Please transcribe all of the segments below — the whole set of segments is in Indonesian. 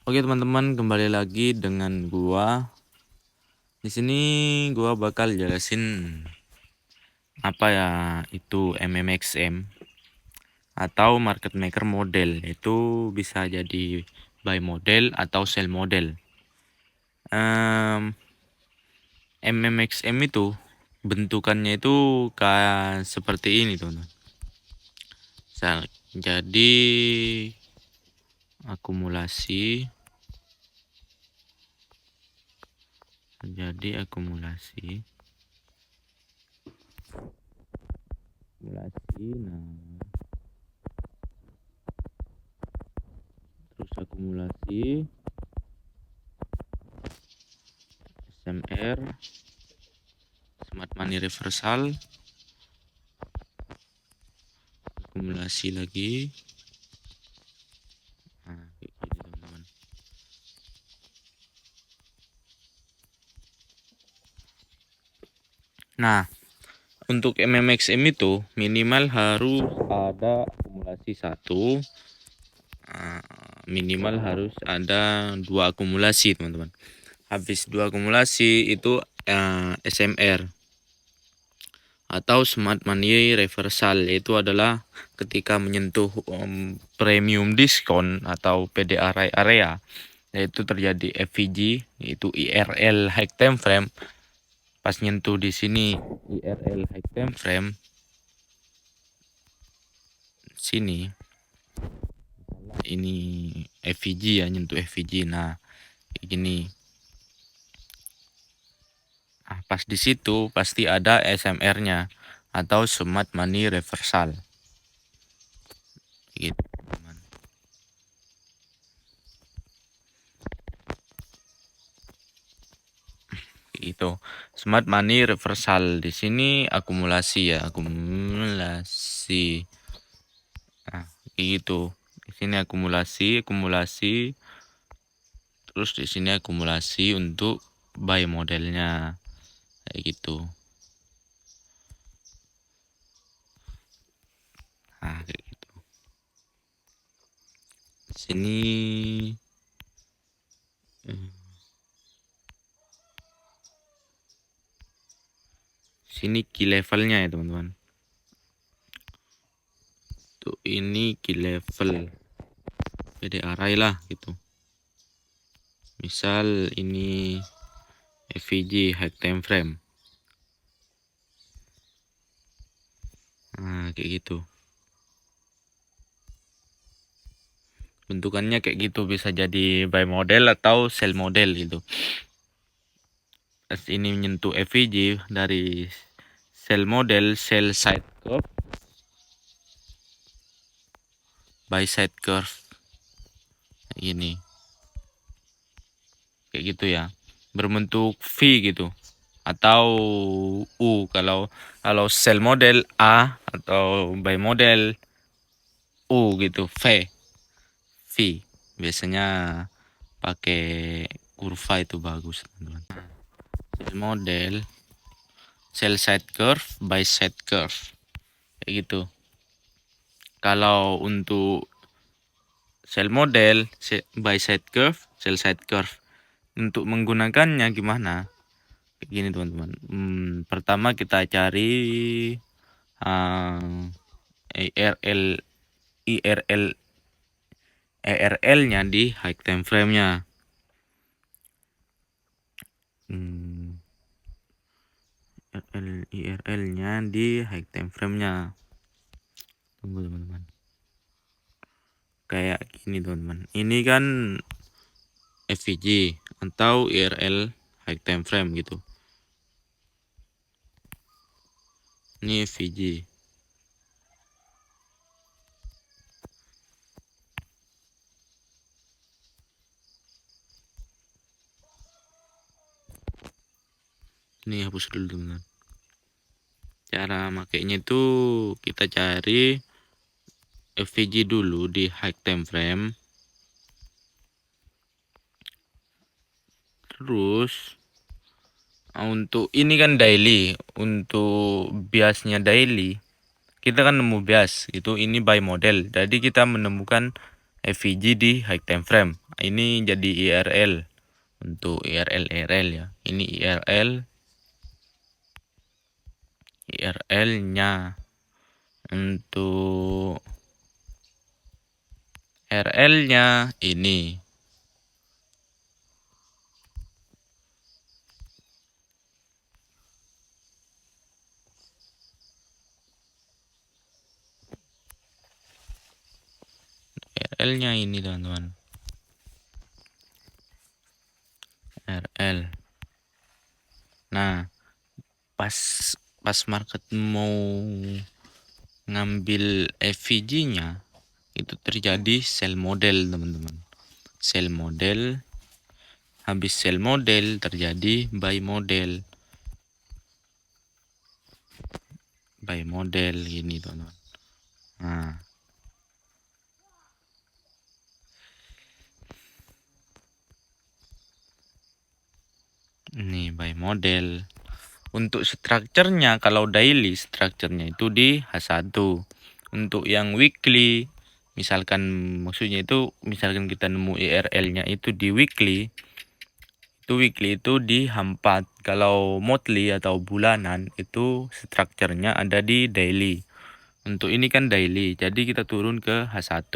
Oke teman-teman, kembali lagi dengan gua. Di sini gua bakal jelasin apa ya itu MMXM atau market maker model. Itu bisa jadi buy model atau sell model. MMXM itu bentukannya itu kayak seperti ini teman-teman. Jadi akumulasi nah terus akumulasi SMR, smart money reversal, akumulasi lagi. Nah, kayak gini teman-teman. Nah, untuk MMXM itu minimal harus ada akumulasi 1, minimal harus ada 2 akumulasi teman-teman. Habis 2 akumulasi itu SMR atau smart money reversal, itu adalah ketika menyentuh premium diskon atau PDR area, yaitu terjadi FVG, yaitu IRL high time frame. Pas nyentuh di sini IRL high time frame sini, ini FVG ya, nyentuh FVG. Nah, kayak gini. Nah, pas di situ pasti ada SMR-nya atau smart money reversal. Gitu. Itu smart money reversal, di sini akumulasi ya, akumulasi. Nah, gitu. Di sini akumulasi, terus di sini akumulasi untuk buy modelnya kayak gitu. Nah, kayak gitu. Sini key levelnya ya teman-teman. Tuh ini key level PDR lah gitu. Misal ini FVG high time frame. Nah, kayak gitu. Bentukannya kayak gitu, bisa jadi buy model atau sell model gitu. Pas ini menyentuh FVG dari sell model, sell side curve, buy side curve kayak gini, kayak gitu ya, berbentuk V gitu atau U. Kalau sell model A atau buy model U gitu, V biasanya pakai kurva itu bagus teman-teman. Sell model, sell side curve, buy side curve kayak gitu. Kalau untuk sell model, buy side curve, sell side curve, untuk menggunakannya gimana? Kayak gini teman-teman. Pertama kita cari IRL ERL-nya di high time frame-nya. IRL-nya di high time frame-nya. Tunggu teman-teman. Kayak gini teman-teman. Ini kan FVG atau IRL high time frame gitu. Ini FVG. Ini hapus dulu teman-teman. Cara makainya itu kita cari FVG dulu di high time frame. Terus untuk ini kan daily, untuk biasnya daily kita kan nemu bias itu, ini buy model, jadi kita menemukan FVG di high time frame ini jadi IRL untuk IRL ya. Ini IRL-nya. Untuk RL-nya ini. RL-nya ini teman-teman. RL. Nah, pas market mau ngambil FVG-nya itu terjadi sell model teman-teman. Sell model, habis sell model terjadi buy model. Buy model gini teman-teman. Nah, ini buy model. Untuk strukturnya kalau daily strukturnya itu di H1. Untuk yang weekly misalkan maksudnya itu misalkan kita nemu IRL-nya itu di weekly. Itu weekly itu di H4. Kalau monthly atau bulanan itu strukturnya ada di daily. Untuk ini kan daily, jadi kita turun ke H1.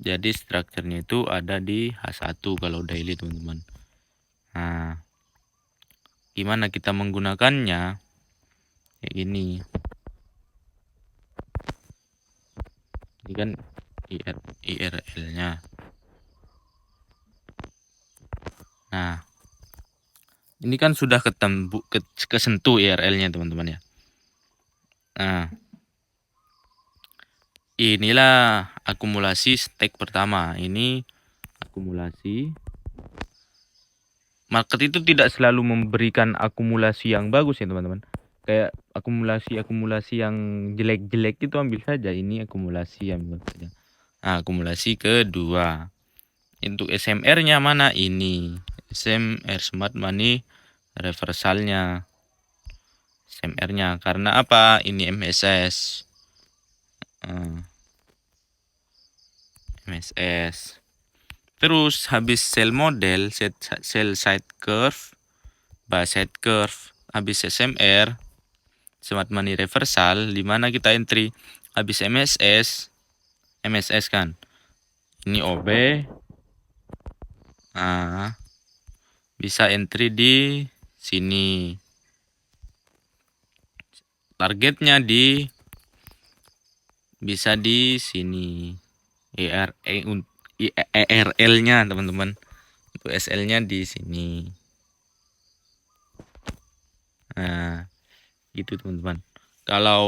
Jadi strukturnya itu ada di H1 kalau daily teman-teman. Nah, gimana kita menggunakannya? Kayak gini. Ini kan IRL-nya. Nah, ini kan sudah kesentuh IRL-nya teman-teman ya. Nah, inilah akumulasi stake pertama. Ini akumulasi. Market itu tidak selalu memberikan akumulasi yang bagus ya teman-teman. Kayak akumulasi yang jelek-jelek itu ambil saja. Ini akumulasi yang bagus saja. Nah, akumulasi kedua. Untuk SMR-nya mana? Ini SMR Smart Money reversalnya. SMR-nya karena apa? Ini MSS. MSS. Terus habis sell model, sell side curve, buy side curve, habis SMR, Smart Money reversal, di mana kita entry habis MSS kan. Ini OB. Nah, bisa entry di sini. Targetnya bisa di sini. ERL-nya teman-teman. Untuk SL-nya di sini. Nah, gitu teman-teman. Kalau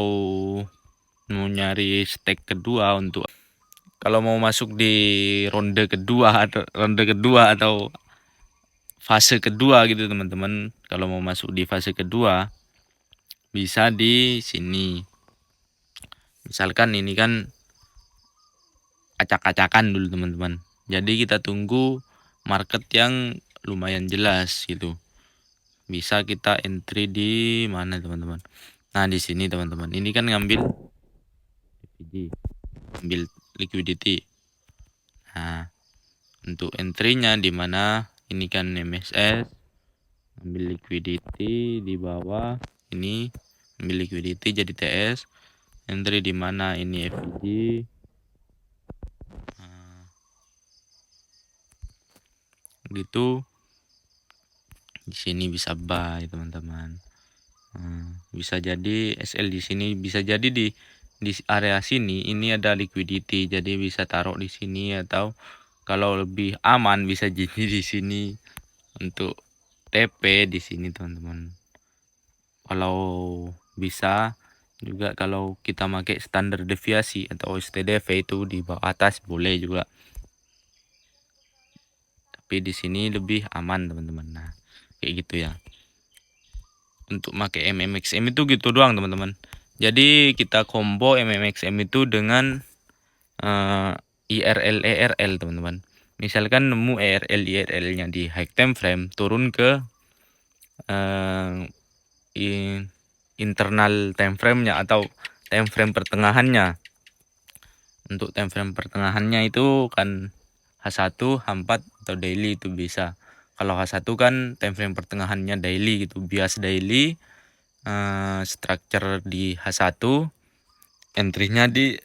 mau nyari stake kedua untuk kalau mau masuk di ronde kedua atau fase kedua gitu teman-teman. Kalau mau masuk di fase kedua bisa di sini. Misalkan ini kan acak-acakan dulu teman-teman. Jadi kita tunggu market yang lumayan jelas gitu. Bisa kita entry di mana teman-teman? Nah, di sini teman-teman. Ini kan ngambil liquidity. Nah, untuk entry-nya di mana? Ini kan MSS. Ambil liquidity di bawah. Ini ambil liquidity jadi TS. Entry di mana? Ini FVG. Gitu. Di sini bisa buy teman-teman. Bisa jadi SL di sini, bisa jadi di area sini ini ada liquidity, jadi bisa taruh di sini atau kalau lebih aman bisa jadi di sini untuk TP di sini teman-teman. Kalau bisa juga kalau kita pakai standar deviasi atau STDV itu di bawah atas boleh juga. Tapi di sini lebih aman teman-teman. Nah, kayak gitu ya. Untuk pakai MMXM itu gitu doang teman-teman. Jadi kita combo MMXM itu dengan IRL ERL teman-teman. Misalkan nemu IRL-nya di high time frame turun ke internal time frame-nya atau time frame pertengahannya. Untuk time frame pertengahannya itu kan H1, H4 atau daily itu bisa. Kalau H1 kan time frame pertengahannya daily gitu, bias daily, structure di H1, entry-nya di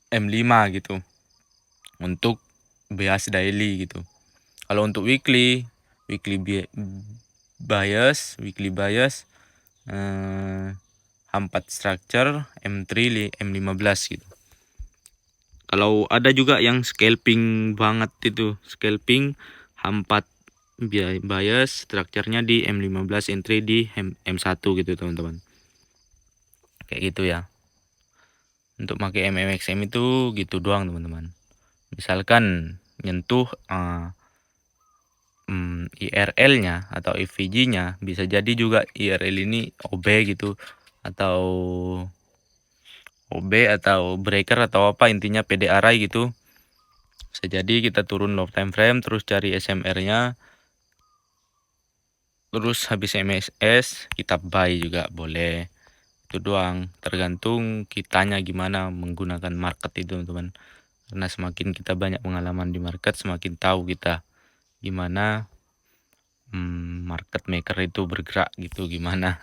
M5 gitu untuk bias daily gitu. Kalau untuk weekly bias H4 structure, M3, M15 gitu. Kalau ada juga yang scalping banget itu, scalping H4 bias strukturnya di M15, entry di M1 gitu teman-teman. Kayak gitu ya. Untuk pakai MMXM itu gitu doang teman-teman. Misalkan nyentuh IRL-nya atau EVG-nya, bisa jadi juga IRL ini OB gitu, atau OB atau breaker atau apa, intinya PD array gitu. Bisa jadi kita turun low time frame, terus cari SMR-nya, terus habis MSS kita buy juga boleh. Itu doang, tergantung kitanya gimana menggunakan market itu teman-teman. Karena semakin kita banyak pengalaman di market, semakin tahu kita gimana market maker itu bergerak gitu gimana.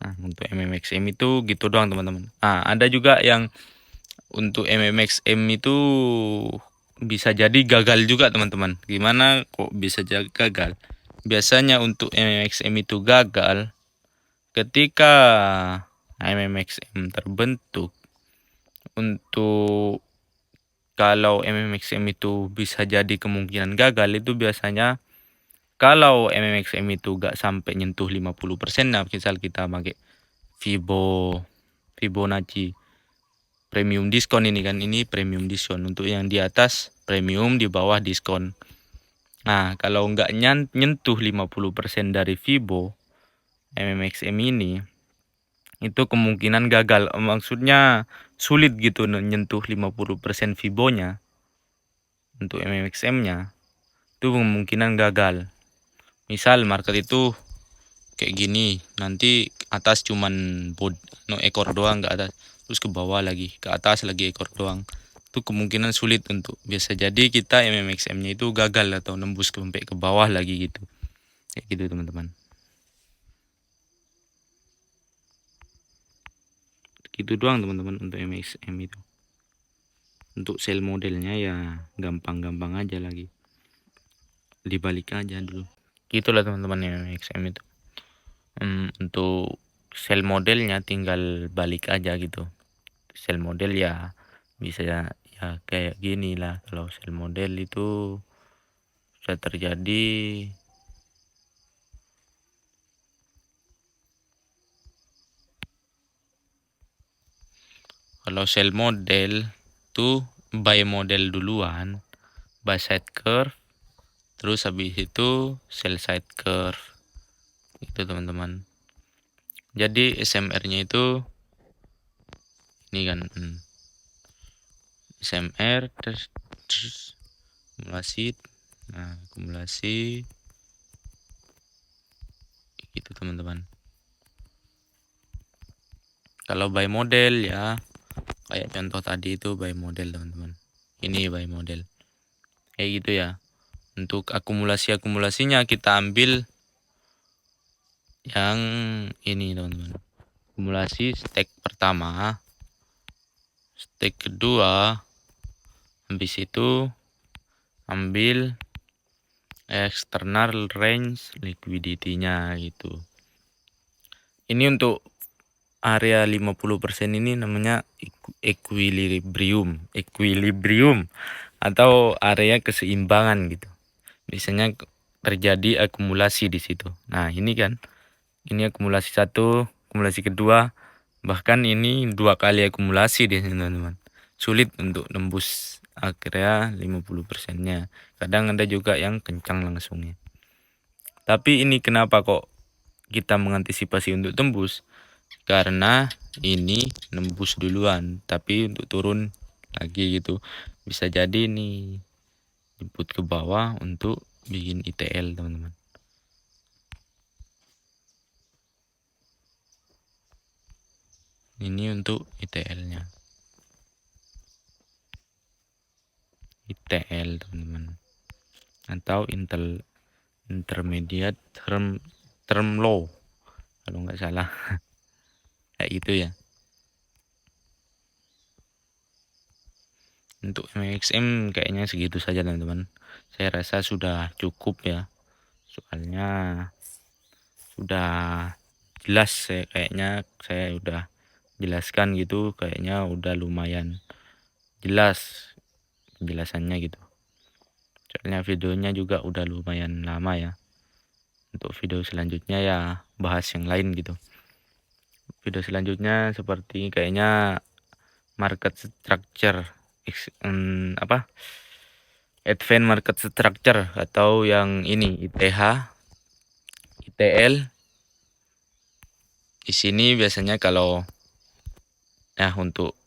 Nah, untuk MMXM itu gitu doang teman-teman. Nah, ada juga yang untuk MMXM itu bisa jadi gagal juga teman-teman. Gimana kok bisa gagal? Biasanya untuk MMXM itu gagal ketika MMXM terbentuk. Untuk kalau MMXM itu bisa jadi kemungkinan gagal itu biasanya kalau MMXM itu gak sampai nyentuh 50%, nah misal kita pakai Fibonacci premium diskon ini kan, ini premium diskon. Untuk yang di atas premium, di bawah diskon. Nah, kalau nggak nyentuh 50% dari Fibo MMXM ini, itu kemungkinan gagal. Maksudnya sulit gitu nyentuh 50% Fibonya untuk MMXM-nya. Itu kemungkinan gagal. Misal market itu kayak gini, nanti atas cuman ekor doang, nggak atas, terus ke bawah lagi, ke atas lagi ekor doang, itu kemungkinan sulit untuk, biasa jadi kita MMXM-nya itu gagal atau nembus sampai ke bawah lagi gitu. Kayak gitu teman-teman. Gitu doang teman-teman untuk MMXM itu. Untuk sell modelnya ya gampang-gampang aja lagi, dibalik aja dulu. Gitulah teman-teman MMXM itu. Untuk sell modelnya tinggal balik aja gitu. Sell model ya bisa ya kayak gini lah. Kalau sell model itu bisa terjadi kalau sell model tuh buy model duluan, buy side curve, terus habis itu sell side curve itu teman-teman. Jadi SMR-nya itu ini kan SMR terus akumulasi, nah akumulasi gitu teman-teman. Kalau buy model ya kayak contoh tadi itu buy model teman-teman. Ini buy model kayak gitu ya. Untuk akumulasinya kita ambil yang ini teman-teman. Akumulasi stack pertama, stack kedua, habis itu ambil external range liquidity-nya gitu. Ini untuk area 50% ini namanya equilibrium atau area keseimbangan gitu. Biasanya terjadi akumulasi di situ. Nah, ini kan, ini akumulasi satu, akumulasi kedua, bahkan ini 2 kali akumulasi di sini teman-teman. Sulit untuk nembus area 50%-nya. Kadang ada juga yang kencang langsungnya. Tapi ini kenapa kok kita mengantisipasi untuk tembus? Karena ini nembus duluan, tapi untuk turun lagi gitu. Bisa jadi nih jemput ke bawah untuk bikin ITL teman-teman. Ini untuk ITL-nya. ITL teman-teman, atau intermediate term law kalau nggak salah. Kayak gitu ya. Untuk MXM kayaknya segitu saja teman-teman. Saya rasa sudah cukup ya, soalnya sudah jelas kayaknya saya udah jelaskan gitu, kayaknya udah lumayan jelas penjelasannya gitu. Soalnya videonya juga udah lumayan lama ya. Untuk video selanjutnya ya bahas yang lain gitu. Video selanjutnya seperti kayaknya market structure, advanced market structure, atau yang ini ITH, ITL. Di sini biasanya kalau ya untuk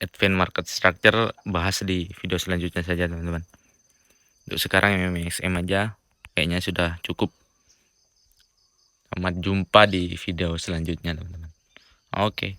advanced market structure bahas di video selanjutnya saja teman-teman. Untuk sekarang MXM aja kayaknya sudah cukup. Selamat jumpa di video selanjutnya teman-teman. Oke.